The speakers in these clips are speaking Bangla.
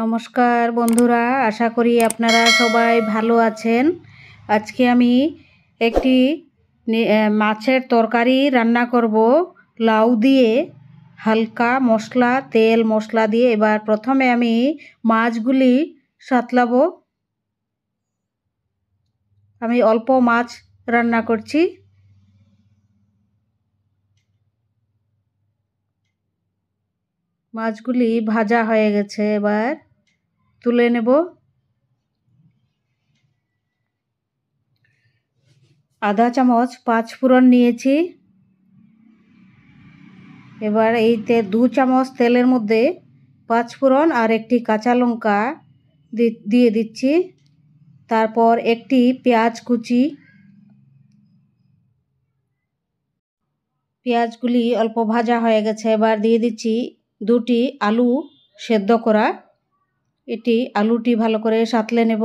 নমস্কার বন্ধুরা, আশা করি আপনারা সবাই ভালো আছেন। আজকে আমি একটি মাছের তরকারি রান্না করব লাউ দিয়ে, হালকা মশলা তেল মশলা দিয়ে। এবার প্রথমে আমি মাছগুলি সাতলাবো। আমি অল্প মাছ রান্না করছি। মাছগুলি ভাজা হয়ে গেছে, এবার তুলে নেব। আধা চামচ পাঁচফোড়ন নিয়েছি। এবার এই 2 চামচ তেলের মধ্যে পাঁচফোড়ন আর একটি কাঁচা লঙ্কা দিয়ে দিচ্ছি। তারপর একটি পেঁয়াজ কুচি। পেঁয়াজগুলি অল্প ভাজা হয়ে গেছে, এবার দিয়ে দিচ্ছি 2টি আলু সেদ্ধ করা। আলুটি ভালো করে সাঁতলে নেব।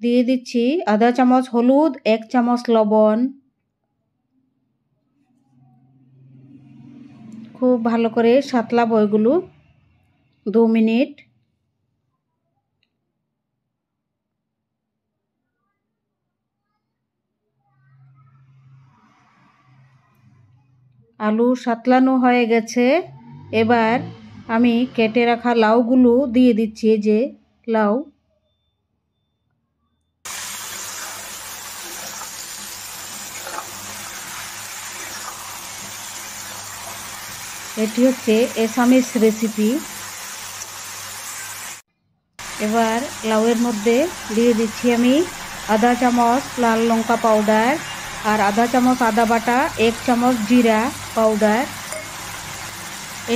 দিয়ে দিচ্ছি আধা চামচ হলুদ, 1 চামচ লবণ। খুব ভালো করে সাঁতলাবো এগুলো 2 মিনিট। আলু সাঁতলানো হয়ে গেছে, এবার আমি কেটে রাখা লাউগুলো দিয়ে দিচ্ছি। যে লাউ, এটি হচ্ছে এসামিস রেসিপি। এবার লাউয়ের মধ্যে দিয়ে দিচ্ছি আমি আধা চামচ লাল লঙ্কা পাউডার আর আধা চামচ আদা বাটা, 1 চামচ জিরা পাউডার।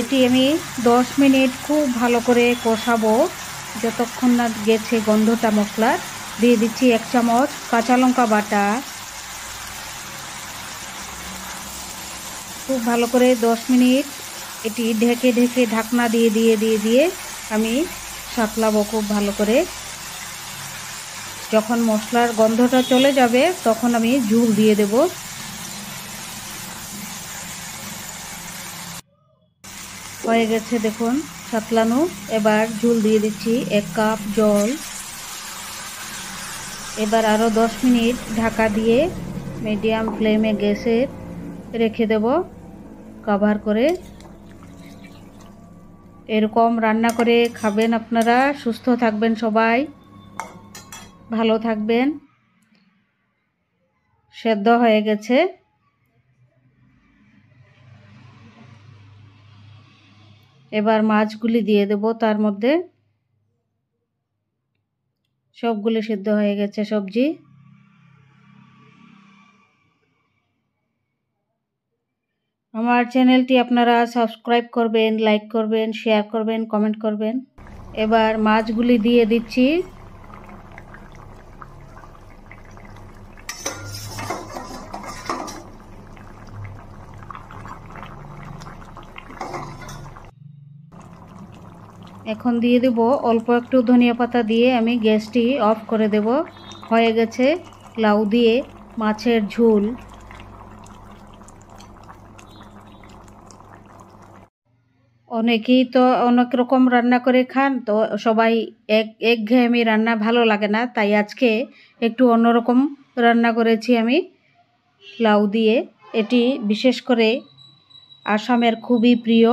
এটি আমি 10 মিনিট খুব ভালো করে কষাবো যতক্ষণ না গেছে গন্ধটা মশলার। দিয়ে দিচ্ছি 1 চামচ কাঁচা লঙ্কা বাটা। খুব ভালো করে 10 মিনিট এটি ঢেকে ঢেকে ঢাকনা দিয়ে আমি সাঁতলাবো খুব ভালো করে। যখন মশলার গন্ধটা চলে যাবে তখন আমি ঝোল দিয়ে দেব। হয়ে গেছে দেখুন সাঁতলানো। এবার ঝোল দিয়ে দিচ্ছি 1 কাপ জল। এবার আরও 10 মিনিট ঢাকা দিয়ে মিডিয়াম ফ্লেমে গ্যাসে রেখে দেব কভার করে। এরকম রান্না করে খাবেন আপনারা। সুস্থ থাকবেন সবাই, ভালো থাকবেন। সেদ্ধ হয়ে গেছে। এবার মাছগুলি দিয়ে দেব তার মধ্যে। সবগুলি সিদ্ধ হয়ে গেছে সবজি। আমার চ্যানেলটি আপনারা সাবস্ক্রাইব করবেন, লাইক করবেন, শেয়ার করবেন, কমেন্ট করবেন। এবার মাছগুলি দিয়ে দিচ্ছি। এখন দিয়ে দেব অল্প একটু ধনিয়া পাতা দিয়ে আমি গ্যাসটি অফ করে দেব। হয়ে গেছে লাউ দিয়ে মাছের ঝোল। অনেকেই তো অনেক রকম রান্না করে খান, তো সবাই একঘেয়েমি রান্না ভালো লাগে না, তাই আজকে একটু অন্যরকম রান্না করেছি আমি লাউ দিয়ে। এটি বিশেষ করে আসামের খুবই প্রিয়।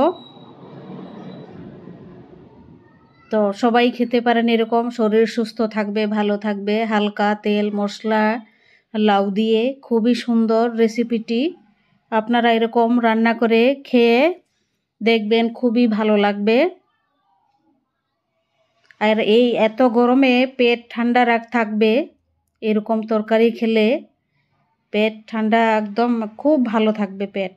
তো সবাই খেতে পারেন এরকম, শরীর সুস্থ থাকবে, ভালো থাকবে। হালকা তেল মশলা লাউ দিয়ে খুবই সুন্দর রেসিপিটি। আপনারা এরকম রান্না করে খেয়ে দেখবেন, খুবই ভালো লাগবে। আর এই এত গরমে পেট ঠান্ডা থাকবে এরকম তরকারি খেলে। পেট ঠান্ডা একদম খুব ভালো থাকবে পেট।